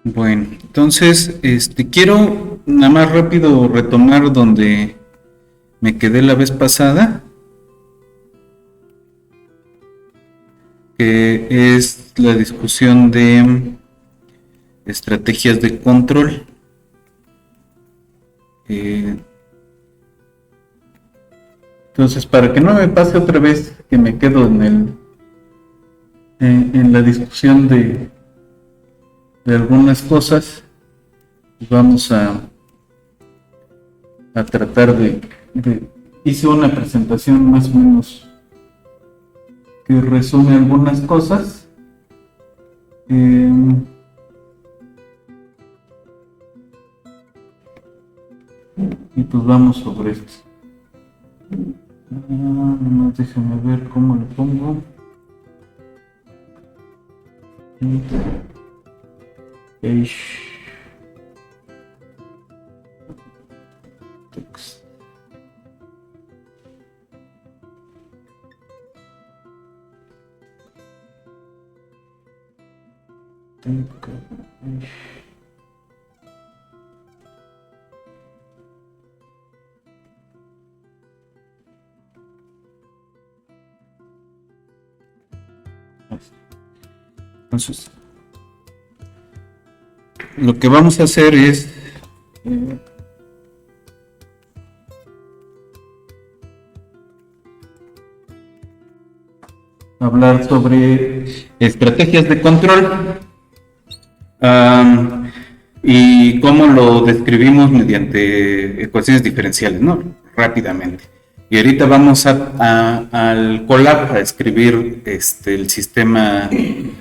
Bueno, entonces, quiero nada más rápido retomar donde me quedé la vez pasada, que es la discusión de estrategias de control. Entonces, para que no me pase otra vez que me quedo en la discusión de algunas cosas, vamos a tratar hice una presentación más o menos que resume algunas cosas. Y pues vamos sobre esto. Nomás déjame ver cómo lo pongo. Text. Entonces, lo que vamos a hacer es hablar sobre estrategias de control y cómo lo describimos mediante ecuaciones diferenciales, ¿no? Rápidamente. Y ahorita vamos al Colab a escribir el sistema,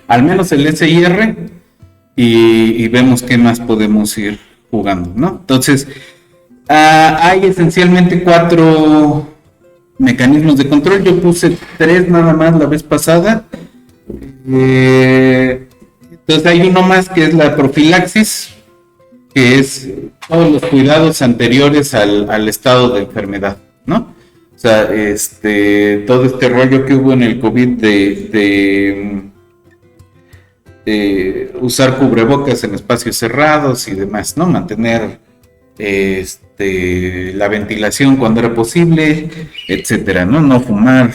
al menos el SIR, y vemos qué más podemos ir jugando, ¿no? Entonces, hay esencialmente 4 mecanismos de control. Yo puse 3 nada más la vez pasada. Entonces hay uno más que es la profilaxis, que es todos los cuidados anteriores al estado de enfermedad, ¿no? O sea, todo este rollo que hubo en el COVID de usar cubrebocas en espacios cerrados y demás, ¿no? Mantener la ventilación cuando era posible, etcétera, ¿no? No fumar,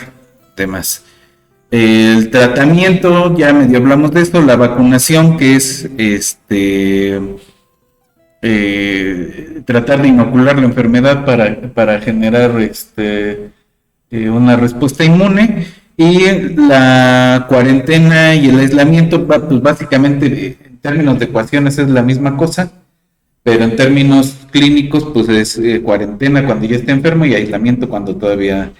demás. El tratamiento, ya medio hablamos de esto, la vacunación, que es tratar de inocular la enfermedad para generar una respuesta inmune, y la cuarentena y el aislamiento, pues básicamente en términos de ecuaciones es la misma cosa, pero en términos clínicos pues es cuarentena cuando ya está enfermo y aislamiento cuando todavía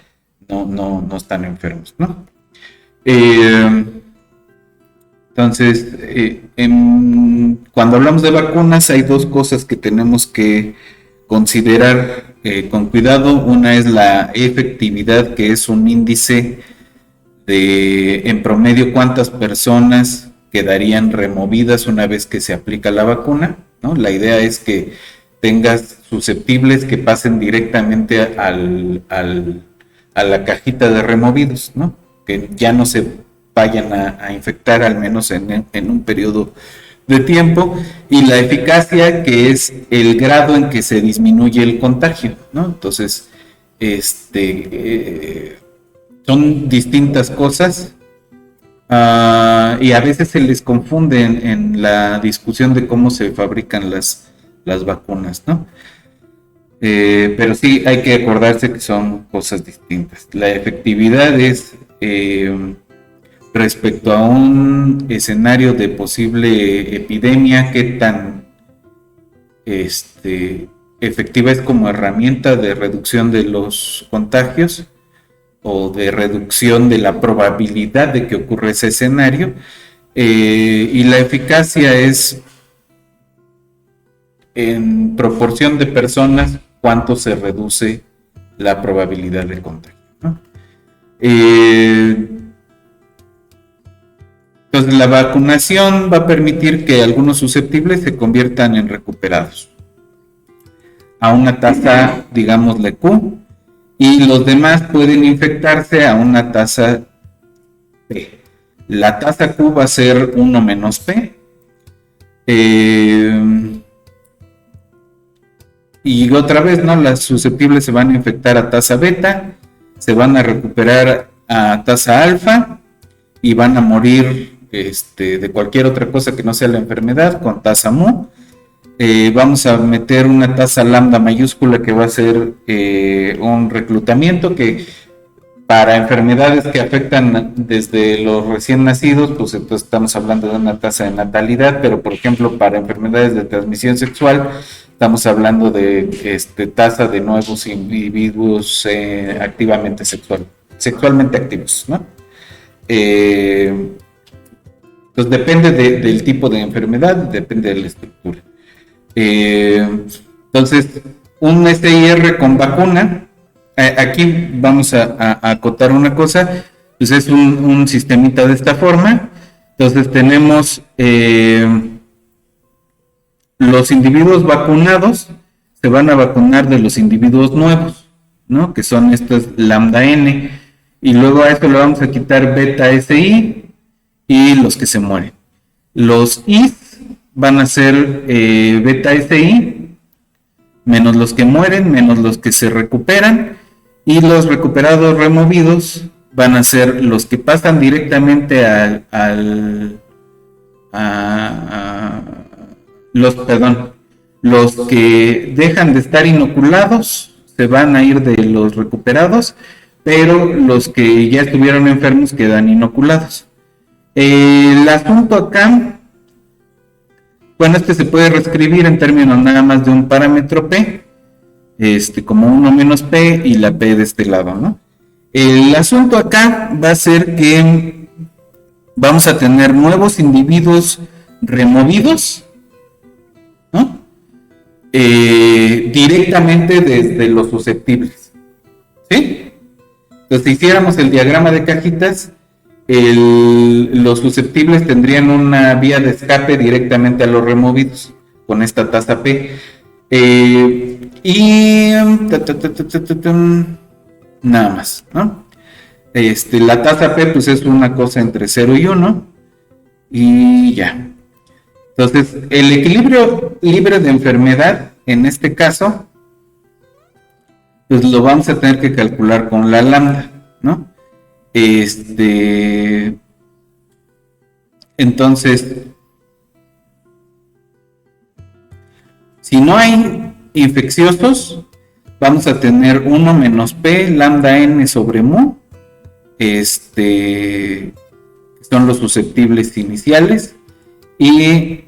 no están enfermos, ¿no? Entonces, cuando hablamos de vacunas hay 2 cosas que tenemos que considerar con cuidado. Una es la efectividad, que es un índice de, en promedio, cuántas personas quedarían removidas una vez que se aplica la vacuna, ¿no? La idea es que tengas susceptibles que pasen directamente a la cajita de removidos, ¿no? Que ya no se vayan a infectar, al menos en un periodo de tiempo, y la eficacia, que es el grado en que se disminuye el contagio, ¿no? Entonces, son distintas cosas, y a veces se les confunde en la discusión de cómo se fabrican las vacunas, ¿no? Pero sí hay que acordarse que son cosas distintas. La efectividad es respecto a un escenario de posible epidemia, qué tan efectiva es como herramienta de reducción de los contagios o de reducción de la probabilidad de que ocurra ese escenario, y la eficacia es en proporción de personas cuánto se reduce la probabilidad de contagio, ¿no? Entonces la vacunación va a permitir que algunos susceptibles se conviertan en recuperados a una tasa, digámosle Q, y los demás pueden infectarse a una tasa P. La tasa Q va a ser 1 menos P. Y otra vez, ¿no? Las susceptibles se van a infectar a tasa beta, se van a recuperar a tasa alfa y van a morir de cualquier otra cosa que no sea la enfermedad con tasa mu. Vamos a meter una tasa lambda mayúscula que va a ser un reclutamiento que para enfermedades que afectan desde los recién nacidos, pues entonces estamos hablando de una tasa de natalidad, pero por ejemplo para enfermedades de transmisión sexual estamos hablando de tasa de nuevos individuos activamente sexualmente activos, ¿no? Pues depende del tipo de enfermedad, depende de la estructura. Entonces, un SIR con vacuna, aquí vamos a acotar una cosa, pues es un sistemita de esta forma. Entonces tenemos los individuos vacunados, se van a vacunar de los individuos nuevos, ¿no? Que son estos lambda N, y luego a esto le vamos a quitar beta SI y los que se mueren. Los IS van a ser beta SI, menos los que mueren, menos los que se recuperan, y los recuperados removidos van a ser los que pasan directamente los que dejan de estar inoculados se van a ir de los recuperados, pero los que ya estuvieron enfermos quedan inoculados. El asunto acá, bueno, se puede reescribir en términos nada más de un parámetro P, como 1 menos P y la P de este lado, ¿no? El asunto acá va a ser que vamos a tener nuevos individuos removidos, ¿no? Directamente desde los susceptibles, ¿sí? Entonces, si hiciéramos el diagrama de cajitas, los susceptibles tendrían una vía de escape directamente a los removidos con esta tasa P. Y nada más, ¿no? La tasa P pues es una cosa entre 0 y 1 y ya. Entonces, el equilibrio libre de enfermedad, en este caso, pues lo vamos a tener que calcular con la lambda, ¿no? Entonces, si no hay infecciosos, vamos a tener 1 menos P lambda N sobre mu, son los susceptibles iniciales, y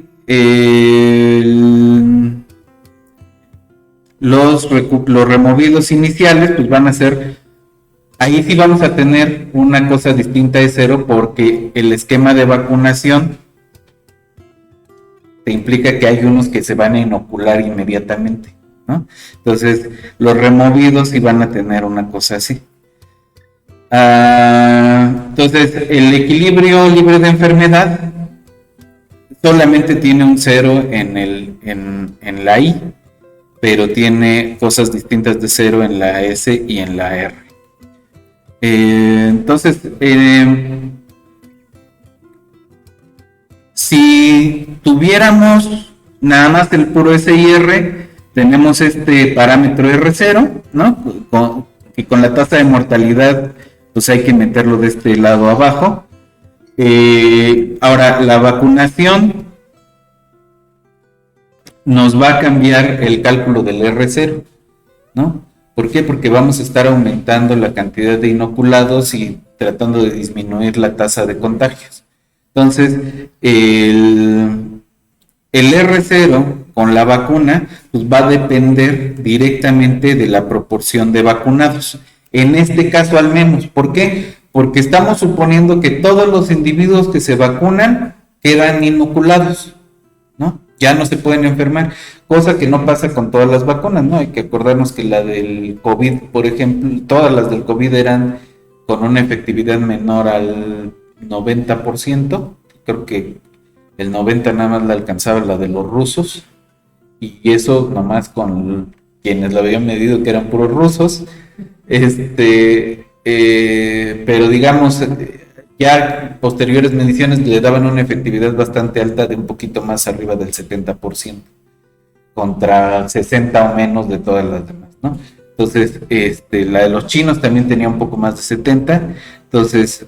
los removidos iniciales pues van a ser, ahí sí vamos a tener una cosa distinta de 0 porque el esquema de vacunación te implica que hay unos que se van a inocular inmediatamente, ¿no? Entonces los removidos sí van a tener una cosa así. Entonces el equilibrio libre de enfermedad solamente tiene un 0 en la I, pero tiene cosas distintas de 0 en la S y en la R. Entonces, si tuviéramos nada más el puro SIR, tenemos este parámetro R0, ¿no? Y con la tasa de mortalidad, pues hay que meterlo de este lado abajo. Ahora, la vacunación nos va a cambiar el cálculo del R0, ¿no? ¿Por qué? Porque vamos a estar aumentando la cantidad de inoculados y tratando de disminuir la tasa de contagios. Entonces, el R0 con la vacuna pues va a depender directamente de la proporción de vacunados. En este caso al menos. ¿Por qué? Porque estamos suponiendo que todos los individuos que se vacunan quedan inoculados, ¿no? Ya no se pueden enfermar, cosa que no pasa con todas las vacunas, ¿no? Hay que acordarnos que la del COVID, por ejemplo, todas las del COVID eran con una efectividad menor al 90%, creo que el 90% nada más la alcanzaba la de los rusos, y eso nomás con quienes lo habían medido que eran puros rusos, pero digamos, ya posteriores mediciones le daban una efectividad bastante alta de un poquito más arriba del 70%, contra 60 o menos de todas las demás, ¿no? Entonces, la de los chinos también tenía un poco más de 70. Entonces,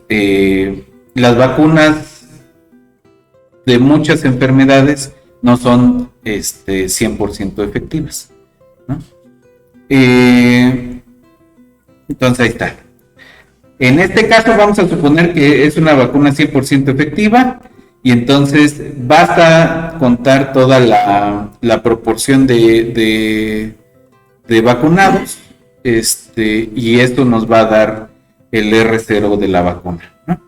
las vacunas de muchas enfermedades no son 100% efectivas, ¿no? Entonces ahí está. En este caso vamos a suponer que es una vacuna 100% efectiva, y entonces basta contar toda la proporción de vacunados, y esto nos va a dar el R0 de la vacuna, ¿no?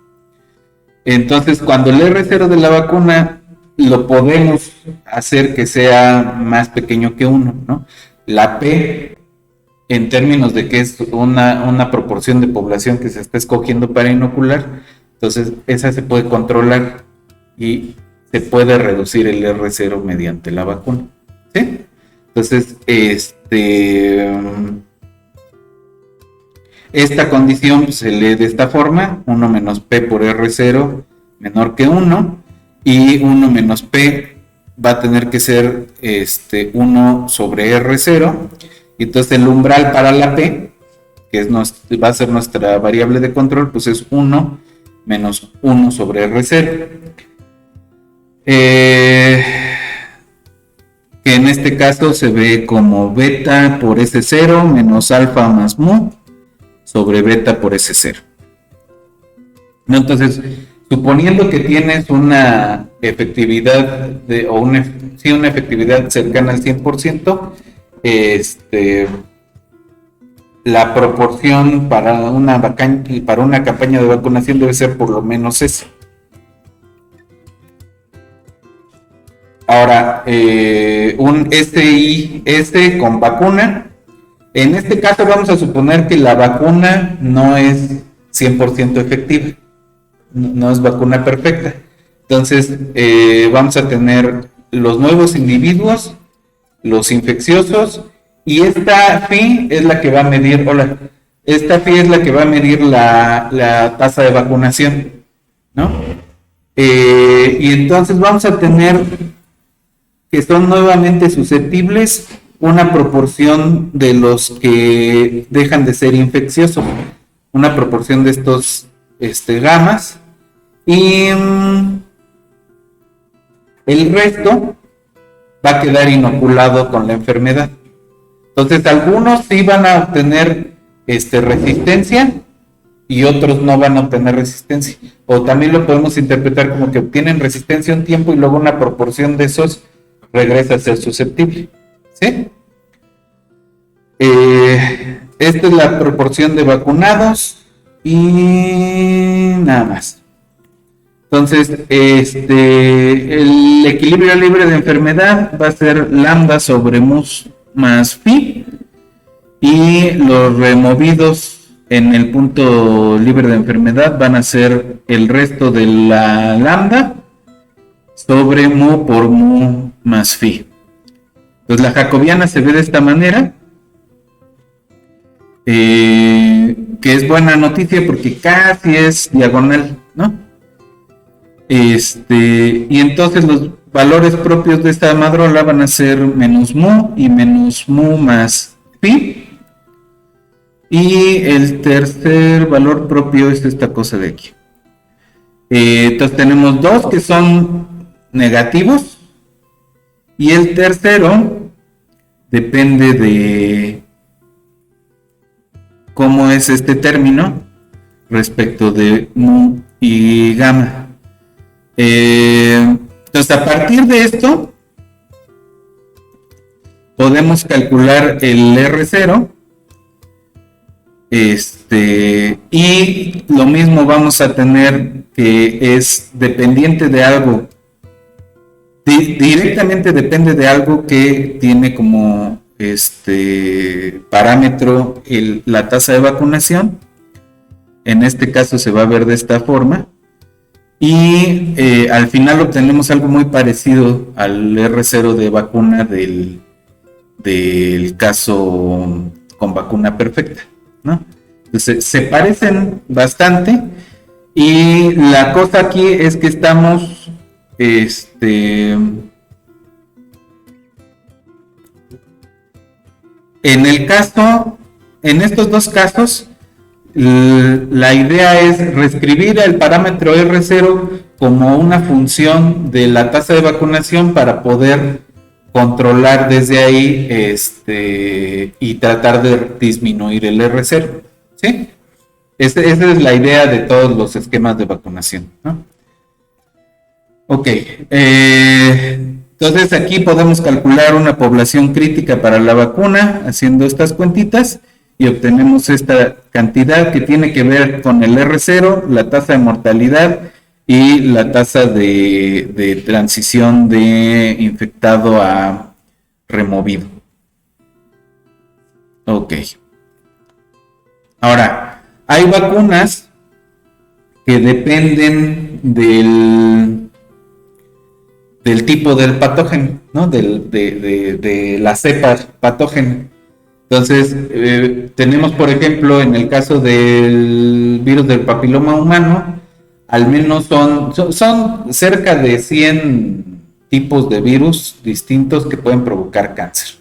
Entonces, cuando el R0 de la vacuna lo podemos hacer que sea más pequeño que 1, ¿no? La P, en términos de que es una proporción de población que se está escogiendo para inocular, entonces esa se puede controlar y se puede reducir el R0 mediante la vacuna, ¿sí? Entonces, esta condición se lee de esta forma: 1 menos P por R0 menor que 1, y 1 menos P va a tener que ser 1 sobre R0, y entonces el umbral para la P, que va a ser nuestra variable de control, pues es 1 menos 1 sobre R0. Que en este caso se ve como beta por S0 menos alfa más mu sobre beta por S0. Entonces, suponiendo que tienes una efectividad una efectividad cercana al 100%, la proporción para una campaña de vacunación debe ser por lo menos eso. Ahora, un SIS con vacuna. En este caso vamos a suponer que la vacuna no es 100% efectiva, no es vacuna perfecta. Entonces, vamos a tener los nuevos individuos, los infecciosos, y esta phi es la que va a medir, la tasa de vacunación, ¿no? Y entonces vamos a tener que son nuevamente susceptibles una proporción de los que dejan de ser infecciosos, una proporción de estos gamas, y el resto va a quedar inoculado con la enfermedad. Entonces, algunos sí van a obtener resistencia y otros no van a obtener resistencia. O también lo podemos interpretar como que obtienen resistencia un tiempo y luego una proporción de esos regresa a ser susceptible, ¿sí? Esta es la proporción de vacunados y nada más. Entonces, el equilibrio libre de enfermedad va a ser lambda sobre mu más phi, y los removidos en el punto libre de enfermedad van a ser el resto de la lambda sobre mu por mu más phi. Entonces la jacobiana se ve de esta manera, que es buena noticia porque casi es diagonal, ¿no? Y entonces los valores propios de esta madrola van a ser menos mu y menos mu más pi, y el tercer valor propio es esta cosa de aquí. Entonces tenemos dos que son negativos, y el tercero depende de cómo es este término respecto de mu y gamma. Entonces, a partir de esto podemos calcular el R0, y lo mismo vamos a tener que es dependiente de algo, directamente depende de algo que tiene como parámetro la tasa de vacunación, En este caso se va a ver de esta forma. Y al final obtenemos algo muy parecido al R0 de vacuna del caso con vacuna perfecta, ¿no? Entonces se parecen bastante, y la cosa aquí es que estamos en el caso, en estos dos casos, la idea es reescribir el parámetro R0 como una función de la tasa de vacunación para poder controlar desde ahí y tratar de disminuir el R0, ¿sí? Esa es la idea de todos los esquemas de vacunación, ¿no? Ok, entonces aquí podemos calcular una población crítica para la vacuna haciendo estas cuentitas y obtenemos esta cantidad que tiene que ver con el R0, la tasa de mortalidad y la tasa de transición de infectado a removido. Ok. Ahora, hay vacunas que dependen del tipo del patógeno, ¿no? De la cepa patógena. Entonces, tenemos, por ejemplo, en el caso del virus del papiloma humano, al menos son cerca de 100 tipos de virus distintos que pueden provocar cáncer.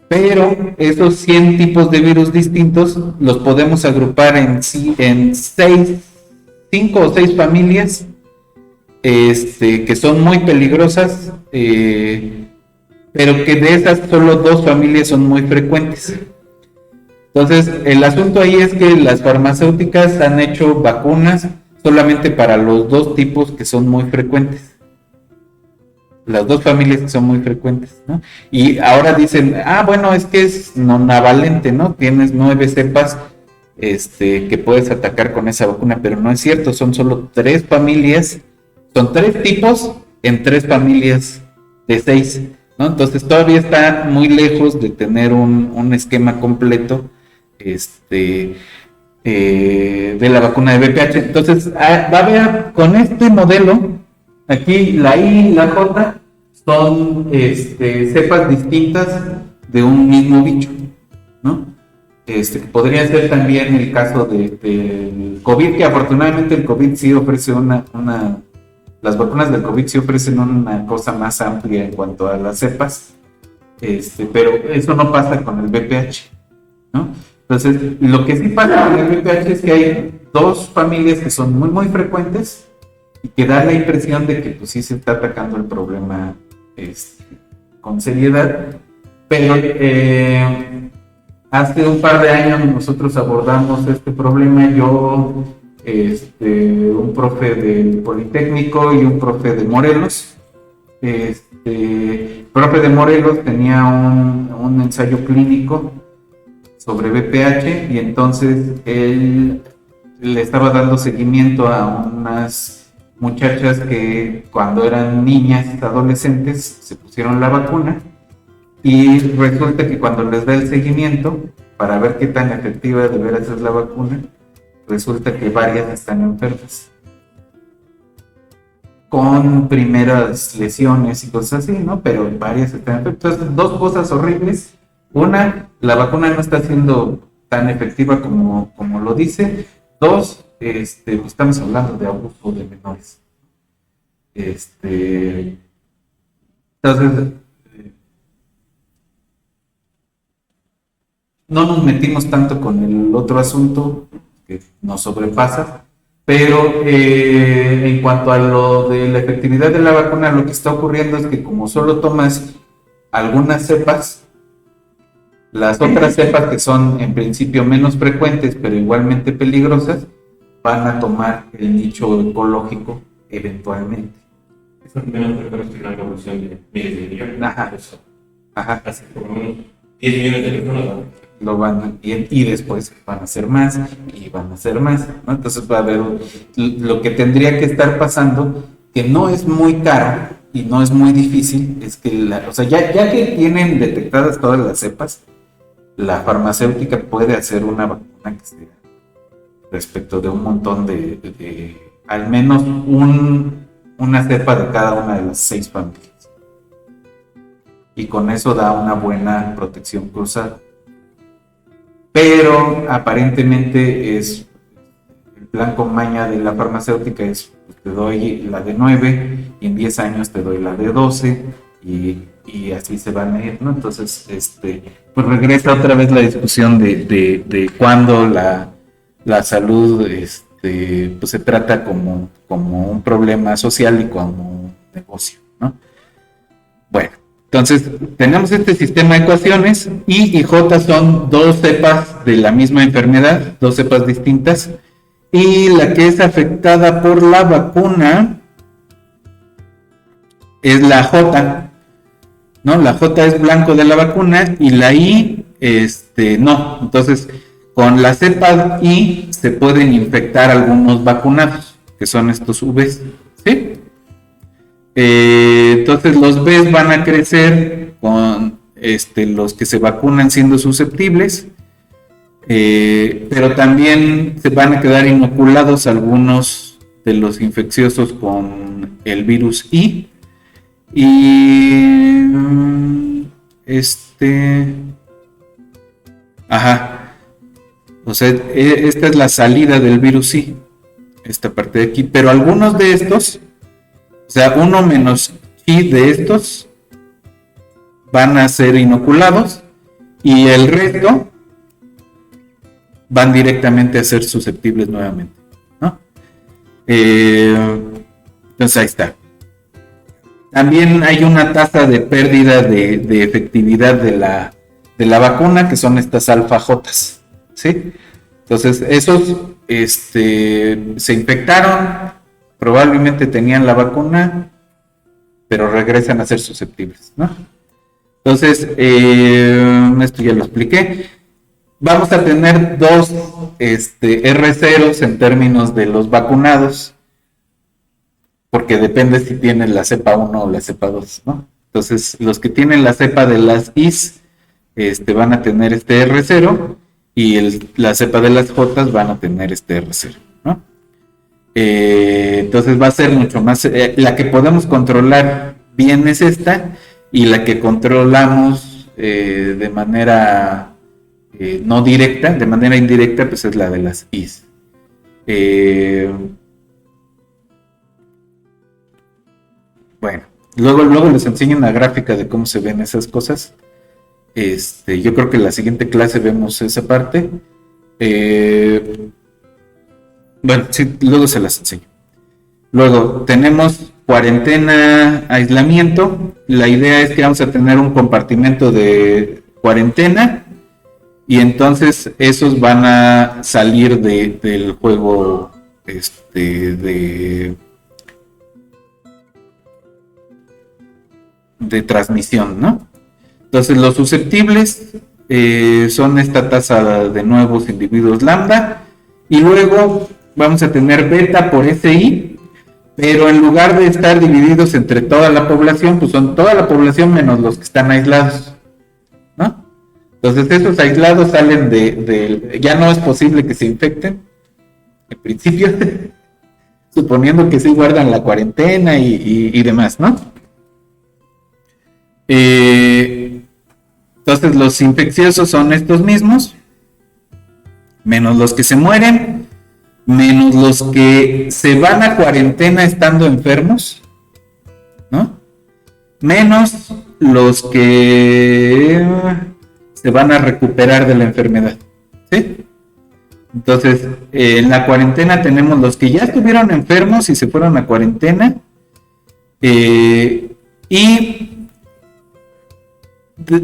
Pero esos 100 tipos de virus distintos los podemos agrupar en 5 o 6 familias que son muy peligrosas, pero que de esas solo 2 familias son muy frecuentes. Entonces, el asunto ahí es que las farmacéuticas han hecho vacunas solamente para los 2 tipos que son muy frecuentes. Las 2 familias que son muy frecuentes, ¿no? Y ahora dicen, bueno, es que es nonavalente, ¿no? Tienes 9 cepas que puedes atacar con esa vacuna, pero no es cierto, son solo 3 familias, son 3 tipos en 3 familias de 6, ¿no? Entonces todavía está muy lejos de tener un esquema completo de la vacuna de VPH. Entonces va a haber con este modelo, aquí la I y la J son cepas distintas de un mismo bicho, ¿no? Podría ser también el caso del COVID, que afortunadamente el COVID sí ofrece las vacunas del COVID sí ofrecen una cosa más amplia en cuanto a las cepas, pero eso no pasa con el VPH, ¿no? Entonces, lo que sí pasa con el VPH es que hay 2 familias que son muy, muy frecuentes y que da la impresión de que pues sí se está atacando el problema con seriedad, pero hace un par de años nosotros abordamos este problema, yo, un profe del Politécnico y un profe de Morelos. El profe de Morelos tenía un ensayo clínico sobre VPH y entonces él le estaba dando seguimiento a unas muchachas que cuando eran niñas, adolescentes, se pusieron la vacuna, y resulta que cuando les da el seguimiento para ver qué tan efectiva de veras es la vacuna, resulta que varias están enfermas con primeras lesiones y cosas así, ¿no? Pero varias están enfermas. Entonces, 2 cosas horribles. Una, la vacuna no está siendo tan efectiva como lo dice. 2, estamos hablando de abuso de menores. Entonces, no nos metimos tanto con el otro asunto que nos sobrepasa, pero en cuanto a lo de la efectividad de la vacuna, lo que está ocurriendo es que como solo tomas algunas cepas, las otras cepas que son en principio menos frecuentes pero igualmente peligrosas, van a tomar el nicho ecológico eventualmente. Eso menos frecuente que una población de miles de millones. Ajá. Así que por lo menos 10 millones de personas lo van y después van a ser más y van a ser más, ¿no? Entonces va a haber lo que tendría que estar pasando, que no es muy caro y no es muy difícil, es que o sea, ya que tienen detectadas todas las cepas, la farmacéutica puede hacer una vacuna que sea respecto de un montón de al menos una cepa de cada una de las 6 familias. Y con eso da una buena protección cruzada. Pero aparentemente es el plan con maña de la farmacéutica es, pues, te doy la de 9 y en 10 años te doy la de 12 y así se van a ir, ¿no? Entonces, pues regresa otra vez la discusión de cuándo la salud pues se trata como un problema social y como un negocio, ¿no? Bueno, entonces tenemos este sistema de ecuaciones. I y J son 2 cepas de la misma enfermedad, 2 cepas distintas, y la que es afectada por la vacuna es la J, ¿no? La J es blanco de la vacuna y la I, no. Entonces, con la cepa I se pueden infectar algunos vacunados, que son estos Vs, ¿sí? Entonces los Bs van a crecer con los que se vacunan siendo susceptibles, pero también se van a quedar inoculados algunos de los infecciosos con el virus I. Y o sea, esta es la salida del virus I, esta parte de aquí, pero algunos de estos, o sea, 1 menos I de estos van a ser inoculados y el resto van directamente a ser susceptibles nuevamente, ¿no? Entonces ahí está. También hay una tasa de pérdida de efectividad de la vacuna, que son estas alfa-Jotas, ¿sí? Entonces esos se infectaron, probablemente tenían la vacuna, pero regresan a ser susceptibles, ¿no? Entonces, esto ya lo expliqué. Vamos a tener 2 R0 en términos de los vacunados, porque depende si tienen la cepa 1 o la cepa 2, ¿no? Entonces, los que tienen la cepa de las Is van a tener este R0 y la cepa de las Jotas van a tener este R0, ¿no? Entonces va a ser mucho más, la que podemos controlar bien es esta, y la que controlamos de manera no directa, de manera indirecta, pues es la de las Is. Bueno, luego les enseño una gráfica de cómo se ven esas cosas. Yo creo que en la siguiente clase vemos esa parte. Bueno, sí, luego se las enseño. Luego tenemos cuarentena, aislamiento. La idea es que vamos a tener un compartimento de cuarentena y entonces esos van a salir del juego de transmisión, ¿no? Entonces los susceptibles son esta tasa de nuevos individuos lambda, y luego vamos a tener beta por SI, pero en lugar de estar divididos entre toda la población, pues son toda la población menos los que están aislados, ¿no? Entonces esos aislados salen ya no es posible que se infecten, en principio, suponiendo que sí guardan la cuarentena y demás, ¿no? Entonces los infecciosos son estos mismos, menos los que se mueren, menos los que se van a cuarentena estando enfermos, ¿no? Menos los que se van a recuperar de la enfermedad, ¿sí? Entonces, en la cuarentena tenemos los que ya estuvieron enfermos y se fueron a cuarentena, y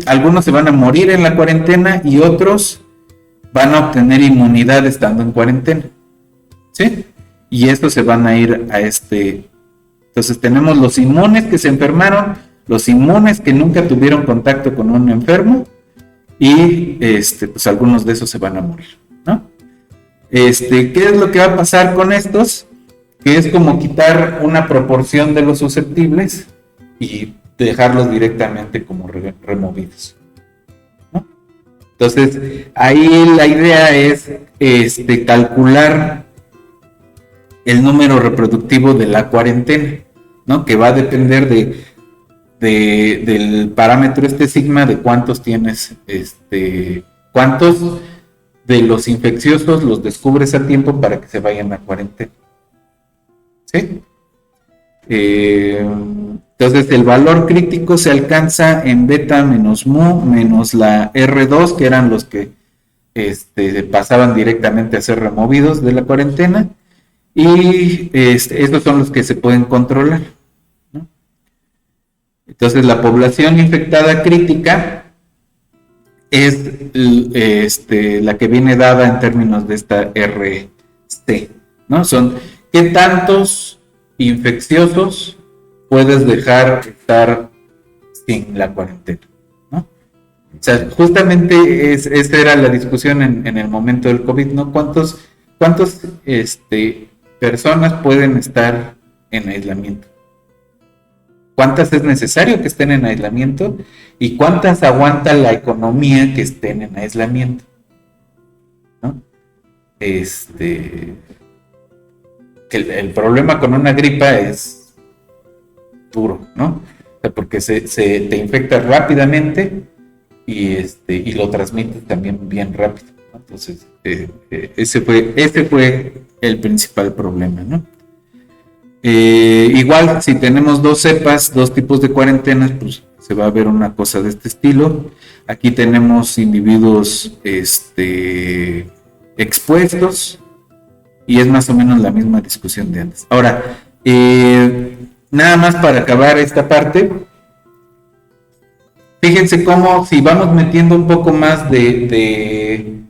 algunos se van a morir en la cuarentena y otros van a obtener inmunidad estando en cuarentena, ¿sí? Y estos se van a ir a Entonces tenemos los inmunes que se enfermaron, los inmunes que nunca tuvieron contacto con un enfermo, y pues algunos de esos se van a morir, ¿no? ¿Qué es lo que va a pasar con estos? Que es como quitar una proporción de los susceptibles y dejarlos directamente como removidos, ¿no? Entonces ahí la idea es calcular el número reproductivo de la cuarentena, ¿no? Que va a depender del parámetro sigma, de cuántos tienes, cuántos de los infecciosos los descubres a tiempo para que se vayan a cuarentena. ¿Sí? Entonces el valor crítico se alcanza en beta menos mu menos la R2, que eran los que pasaban directamente a ser removidos de la cuarentena, y estos son los que se pueden controlar, ¿no? Entonces la población infectada crítica es la que viene dada en términos de esta RC, ¿no? Son qué tantos infecciosos puedes dejar estar sin la cuarentena, ¿no? O sea, justamente esa era la discusión en el momento del COVID, ¿no? ¿Cuántas personas pueden estar en aislamiento? ¿Cuántas es necesario que estén en aislamiento? ¿Y cuántas aguanta la economía que estén en aislamiento? ¿No? Que el problema con una gripa es duro, ¿no? O sea, porque te infecta rápidamente y lo transmites también bien rápido, ¿no? Entonces, ese fue el principal problema, ¿no? Igual, si tenemos dos cepas, dos tipos de cuarentenas, pues se va a ver una cosa de este estilo. Aquí tenemos individuos expuestos y es más o menos la misma discusión de antes. Ahora, nada más para acabar esta parte, fíjense cómo si vamos metiendo un poco más de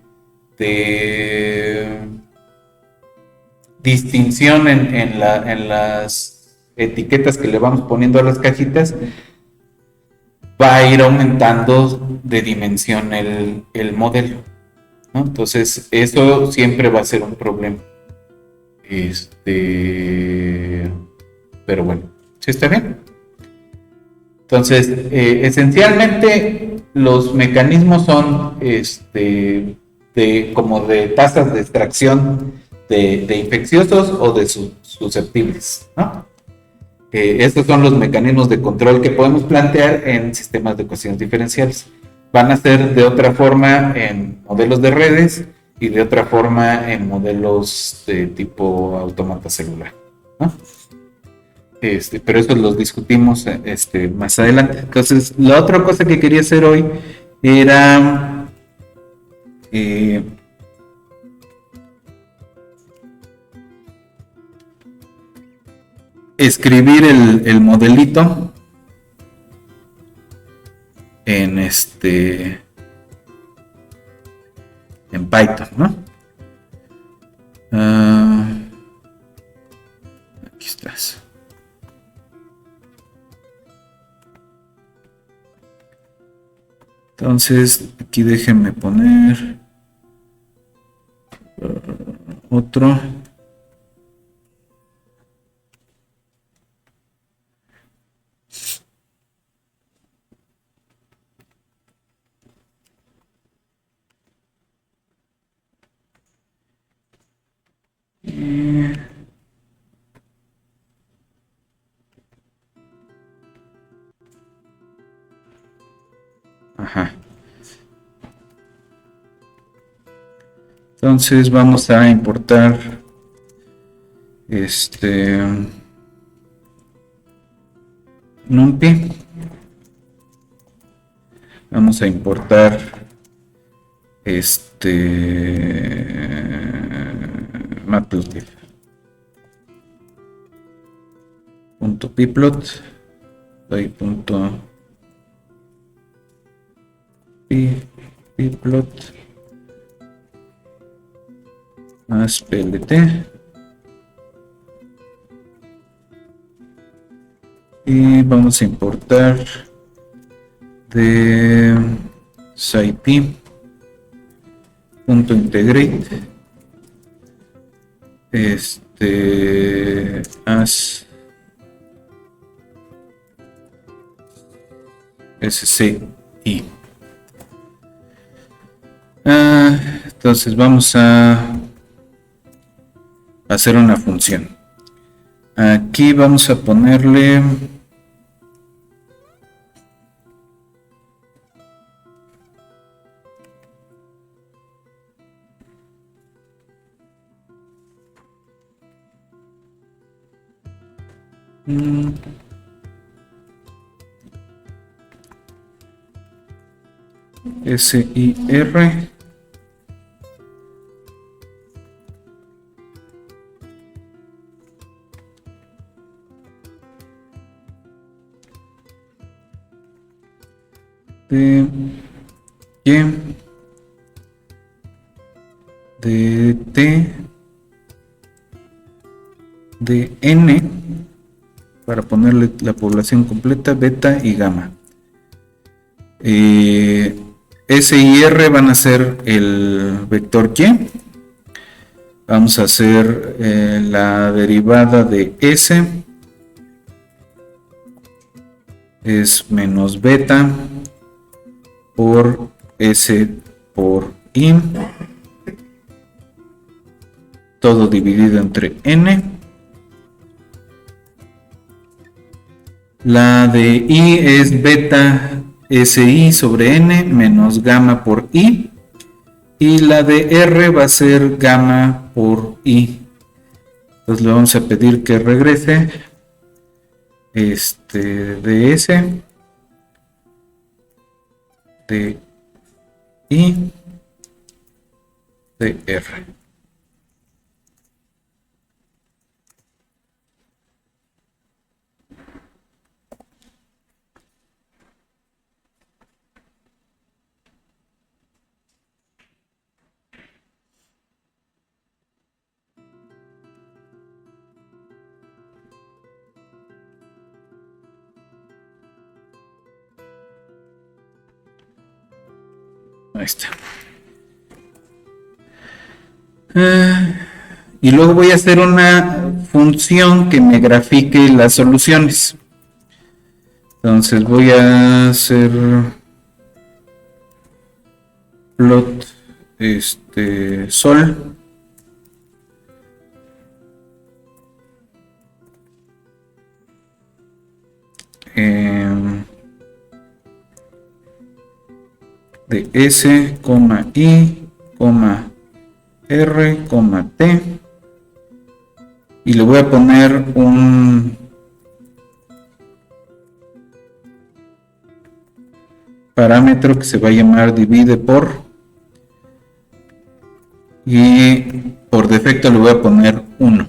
distinción en las etiquetas que le vamos poniendo a las cajitas, va a ir aumentando de dimensión el modelo, ¿no? Entonces, eso siempre va a ser un problema. Pero bueno, ¿sí está bien? Entonces, esencialmente los mecanismos son como de tasas de extracción de infecciosos o de susceptibles, ¿no? Estos son los mecanismos de control que podemos plantear en sistemas de ecuaciones diferenciales. Van a ser de otra forma en modelos de redes y de otra forma en modelos de tipo automata celular, ¿no? Pero eso los discutimos más adelante. Entonces, la otra cosa que quería hacer hoy era escribir el modelito en en Python, ¿no? Aquí estás. Entonces, aquí déjenme poner otro. Ajá. Entonces vamos a importar NumPy. Vamos a importar Matplotlib. .pyplot doy .pyplot más plt y vamos a importar de scipy.integrate as sci. Entonces vamos a hacer una función. Aquí vamos a ponerle SIR de Y de T de N para ponerle la población completa, beta y gamma. S y R van a ser el vector Y. Vamos a hacer la derivada de S es menos beta por S por I, todo dividido entre N. La de I es beta SI sobre N menos gamma por I. Y la de R va a ser gamma por I. Entonces le vamos a pedir que regrese de S de I de R. Ahí está. Y luego voy a hacer una función que me grafique las soluciones. Entonces voy a hacer plot sol de S, I, R, T, y le voy a poner un parámetro que se va a llamar divide por, y por defecto le voy a poner 1.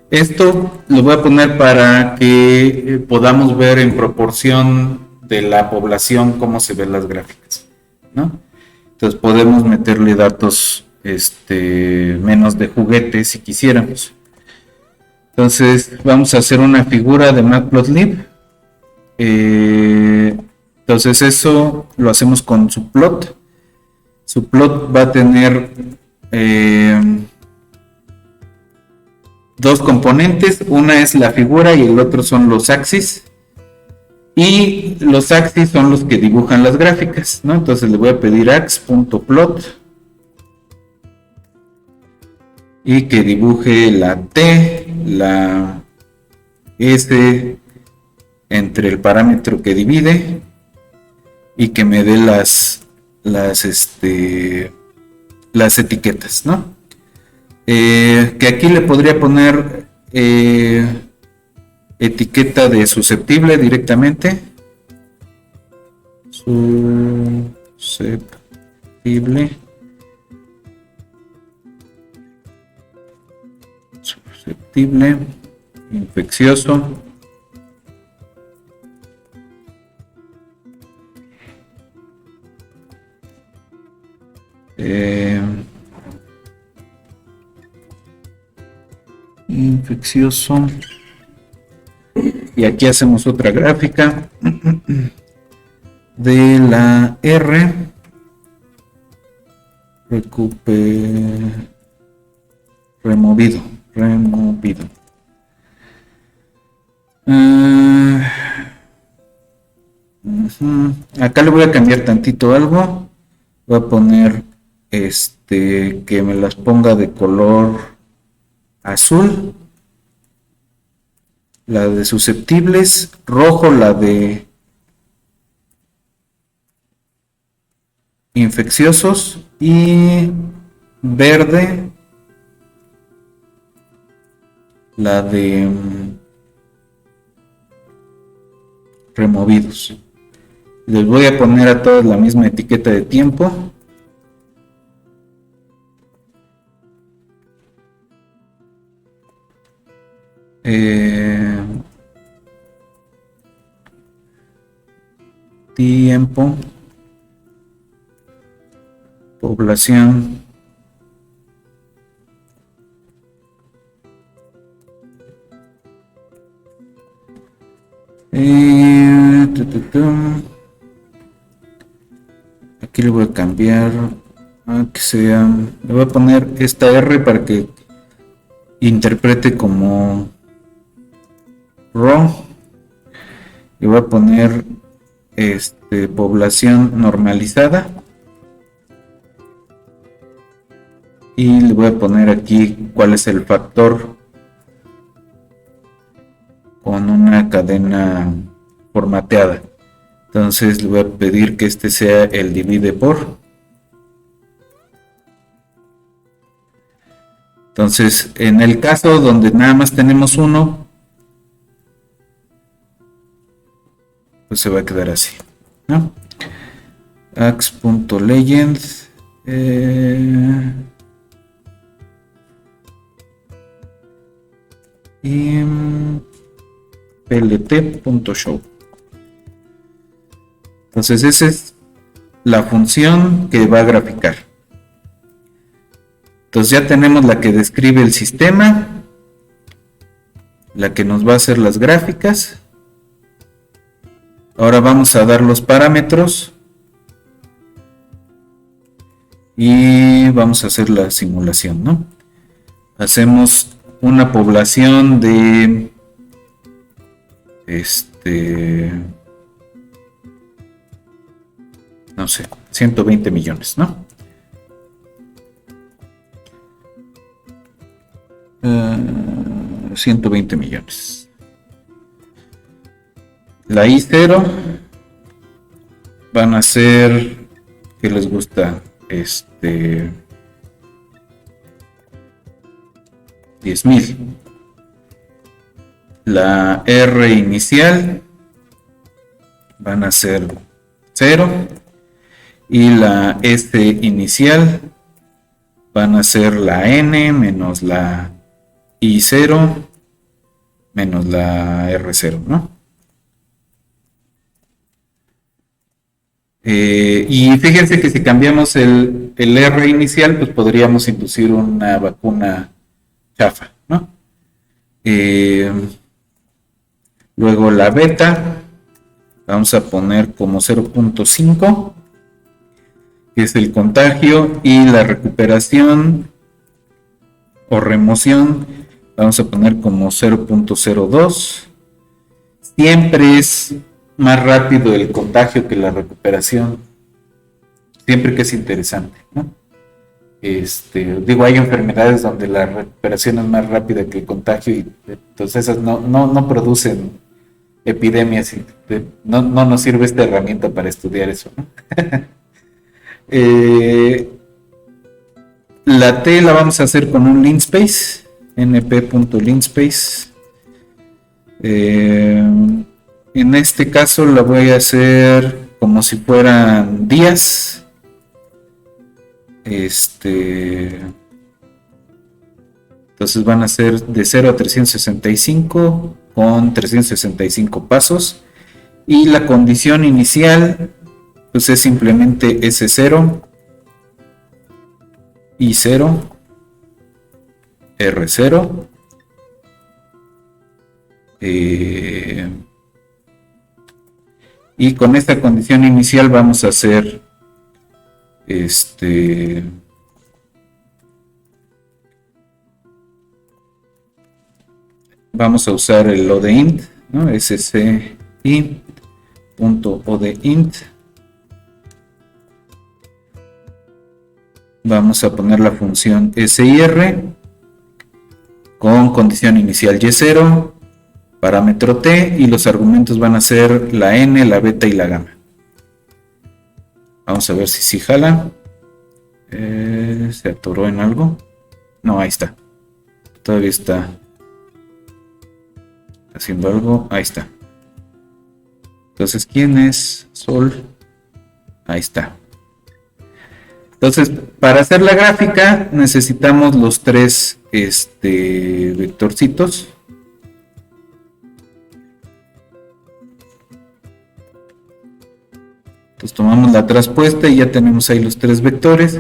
Esto lo voy a poner para que podamos ver en proporción de la población cómo se ven las gráficas, ¿no? Entonces podemos meterle datos menos de juguete si quisiéramos. Entonces vamos a hacer una figura de Matplotlib. Entonces eso lo hacemos con su plot. Su plot va a tener dos componentes, una es la figura y el otro son los axis. Y los axis son los que dibujan las gráficas, ¿no? Entonces le voy a pedir ax.plot y que dibuje la T, la S entre el parámetro que divide y que me dé las etiquetas, ¿no? Que aquí le podría poner etiqueta de susceptible directamente. Susceptible. Infeccioso. Infeccioso. Y aquí hacemos otra gráfica de la R. Removido. Acá le voy a cambiar tantito algo. Voy a poner que me las ponga de color azul, la de susceptibles, rojo la de infecciosos y verde la de removidos. Les voy a poner a todos la misma etiqueta de tiempo. Tiempo, población, aquí le voy a cambiar a que sea, le voy a poner esta R para que interprete como raw. Le voy a poner población normalizada y le voy a poner aquí cuál es el factor con una cadena formateada. Entonces le voy a pedir que este sea el divide por. Entonces, en el caso donde nada más tenemos uno, pues se va a quedar así, ¿no? ax.legend y plt.show. Entonces esa es la función que va a graficar. Entonces ya tenemos la que describe el sistema, la que nos va a hacer las gráficas. Ahora vamos a dar los parámetros y vamos a hacer la simulación, ¿no? Hacemos una población de no sé, 120 millones, ¿no? 120 millones. La I0 van a ser, ¿qué les gusta? 10,000. La R inicial van a ser 0 y la S inicial van a ser la N menos la I0 menos la R0, ¿no? Y fíjense que si cambiamos el R inicial, pues podríamos inducir una vacuna chafa, ¿no? Luego la beta vamos a poner como 0.5, que es el contagio, y la recuperación o remoción vamos a poner como 0.02. Siempre es más rápido el contagio que la recuperación, siempre que es interesante, ¿no? Digo, hay enfermedades donde la recuperación es más rápida que el contagio y entonces esas no producen epidemias y no nos sirve esta herramienta para estudiar eso, ¿no? La T la vamos a hacer con un linspace, np.linspace. En este caso la voy a hacer como si fueran días. Entonces van a ser de 0 a 365 con 365 pasos. Y la condición inicial pues es simplemente S0, I0, R0. Y con esta condición inicial vamos a hacer vamos a usar el lodeint, ¿no? sci.odeint vamos a poner la función SIR con condición inicial Y0, parámetro T, y los argumentos van a ser la N, la beta y la gamma. Vamos a ver si sí jala. ¿Se atoró en algo? No, ahí está. Todavía está haciendo algo. Ahí está. Entonces, ¿quién es Sol? Ahí está. Entonces, para hacer la gráfica necesitamos los tres vectorcitos. Entonces tomamos la traspuesta y ya tenemos ahí los tres vectores.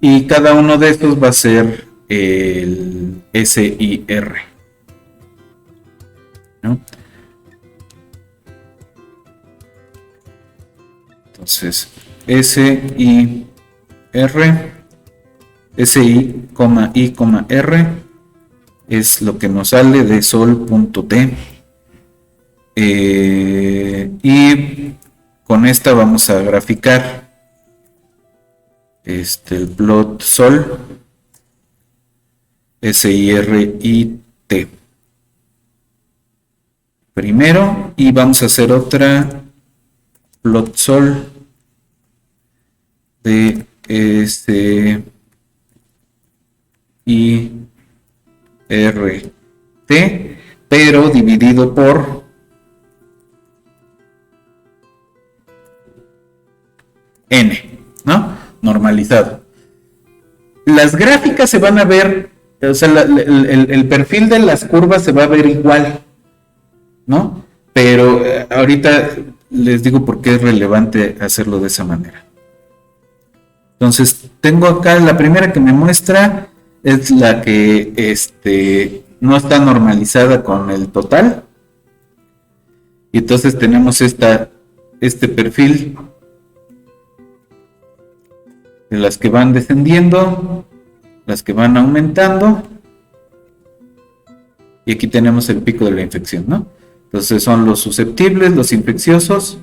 Y cada uno de estos va a ser el SIR, ¿no? Entonces, SI, I, R es lo que nos sale de sol.t. Y con esta vamos a graficar el plot sol, SIR y T primero, y vamos a hacer otra plot sol de SIRT, pero dividido por N, ¿no? Normalizado. Las gráficas se van a ver, o sea, el perfil de las curvas se va a ver igual, ¿no? Pero ahorita les digo por qué es relevante hacerlo de esa manera. Entonces, tengo acá la primera que me muestra, es la que no está normalizada con el total. Y entonces tenemos este perfil de las que van descendiendo, las que van aumentando, y aquí tenemos el pico de la infección, ¿no? Entonces son los susceptibles, los infecciosos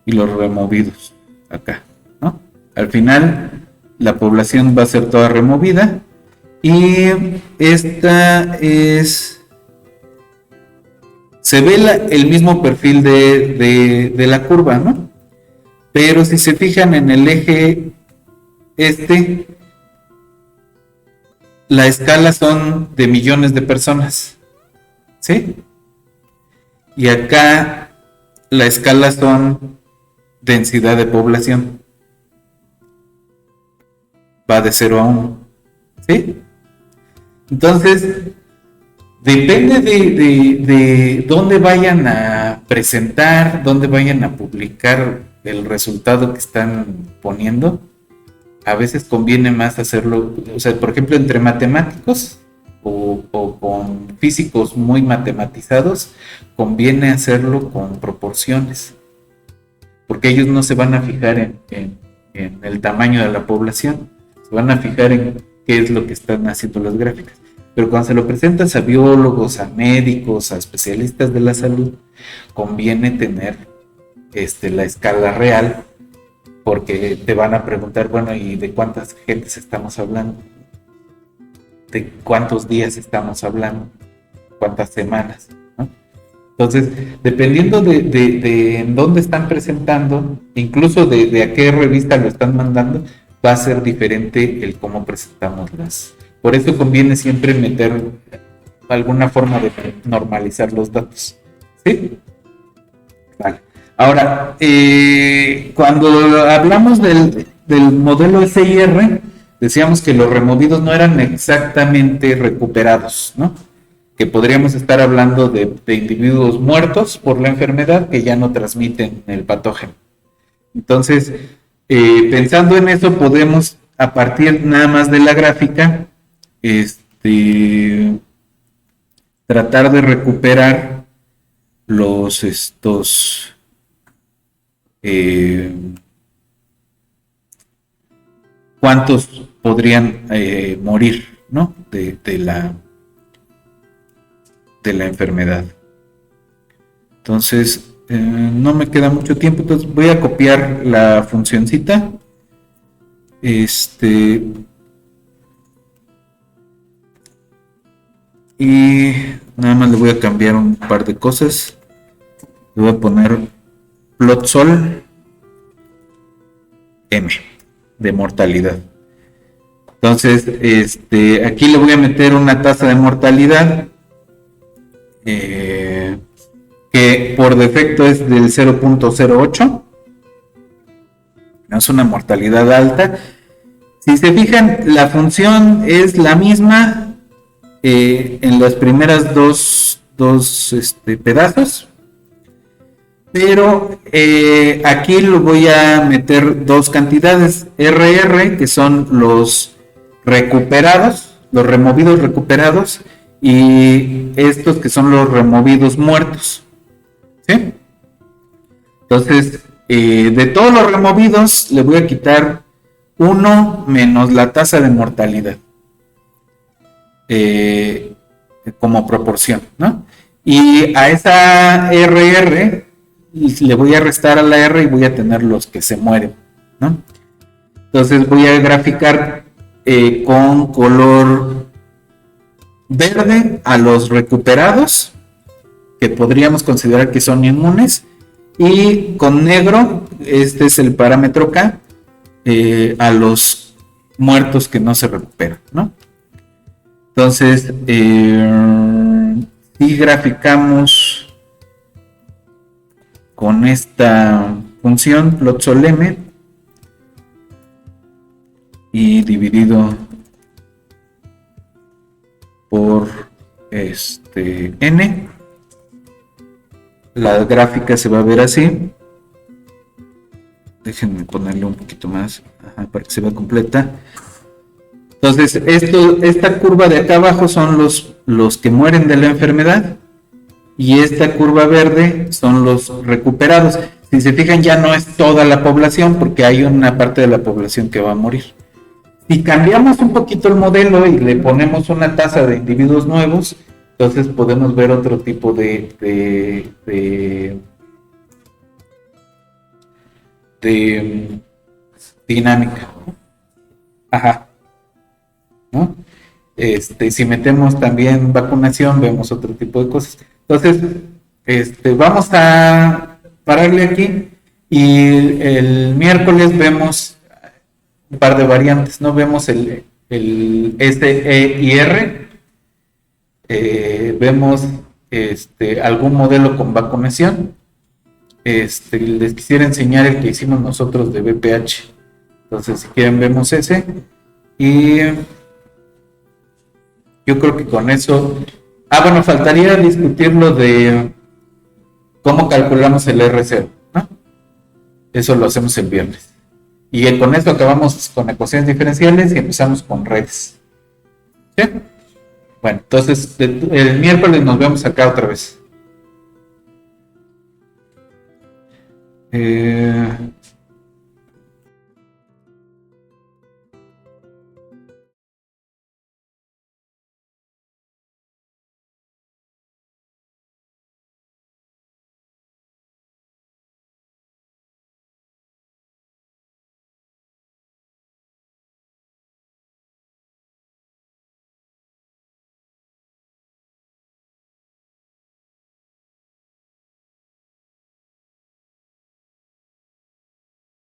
y los removidos acá, ¿no? Al final la población va a ser toda removida, y esta se ve el mismo perfil de la curva, ¿no? Pero si se fijan en el eje la escala son de millones de personas, ¿sí? Y acá la escala son densidad de población. Va de 0 a 1, ¿sí? Entonces, depende de dónde vayan a presentar, dónde vayan a publicar el resultado que están poniendo. A veces conviene más hacerlo, o sea, por ejemplo, entre matemáticos o con físicos muy matematizados, conviene hacerlo con proporciones, porque ellos no se van a fijar en el tamaño de la población, se van a fijar en qué es lo que están haciendo las gráficas. Pero cuando se lo presentas a biólogos, a médicos, a especialistas de la salud, conviene tener la escala real, porque te van a preguntar, bueno, ¿y de cuántas gentes estamos hablando? ¿De cuántos días estamos hablando? ¿Cuántas semanas? ¿No? Entonces, dependiendo de en dónde están presentando, incluso de a qué revista lo están mandando, va a ser diferente el cómo presentamos las. Por eso conviene siempre meter alguna forma de normalizar los datos, ¿sí? Vale. Ahora, cuando hablamos del modelo SIR, decíamos que los removidos no eran exactamente recuperados, ¿no? Que podríamos estar hablando de individuos muertos por la enfermedad que ya no transmiten el patógeno. Entonces, pensando en eso, podemos, a partir nada más de la gráfica, tratar de recuperar cuántos podrían morir, ¿no? de la enfermedad. Entonces, no me queda mucho tiempo, entonces voy a copiar la funcioncita. Y nada más le voy a cambiar un par de cosas. Le voy a poner plot sol M de mortalidad. Entonces, aquí le voy a meter una tasa de mortalidad que por defecto es del 0.08. No es una mortalidad alta. Si se fijan, la función es la misma en las primeras dos pedazos. Pero aquí lo voy a meter dos cantidades, RR, que son los recuperados, los removidos recuperados, y estos que son los removidos muertos. ¿Sí? Entonces, de todos los removidos, le voy a quitar 1 menos la tasa de mortalidad como proporción, ¿no? Y a esa RR le voy a restar a la R y voy a tener los que se mueren, ¿no? Entonces voy a graficar con color verde a los recuperados, que podríamos considerar que son inmunes, y con negro, este es el parámetro K, a los muertos que no se recuperan, ¿no? Entonces, si graficamos con esta función plot sol M y dividido por n, la gráfica se va a ver así. Déjenme ponerle un poquito más para que se vea completa. Entonces, esta curva de acá abajo son los que mueren de la enfermedad, y esta curva verde son los recuperados. Si se fijan, ya no es toda la población, porque hay una parte de la población que va a morir. Si cambiamos un poquito el modelo y le ponemos una tasa de individuos nuevos, entonces podemos ver otro tipo de dinámica. Ajá. ¿No? Si metemos también vacunación, vemos otro tipo de cosas. Entonces, vamos a pararle aquí, y el miércoles vemos un par de variantes, ¿no? Vemos el S, E y R. Vemos algún modelo con vacunación. Les quisiera enseñar el que hicimos nosotros de BPH. Entonces, si quieren, vemos ese. Y yo creo que con eso... bueno, faltaría discutir lo de cómo calculamos el R0, ¿no? Eso lo hacemos el viernes. Y con esto acabamos con ecuaciones diferenciales y empezamos con redes. ¿Sí? Bueno, entonces el miércoles nos vemos acá otra vez.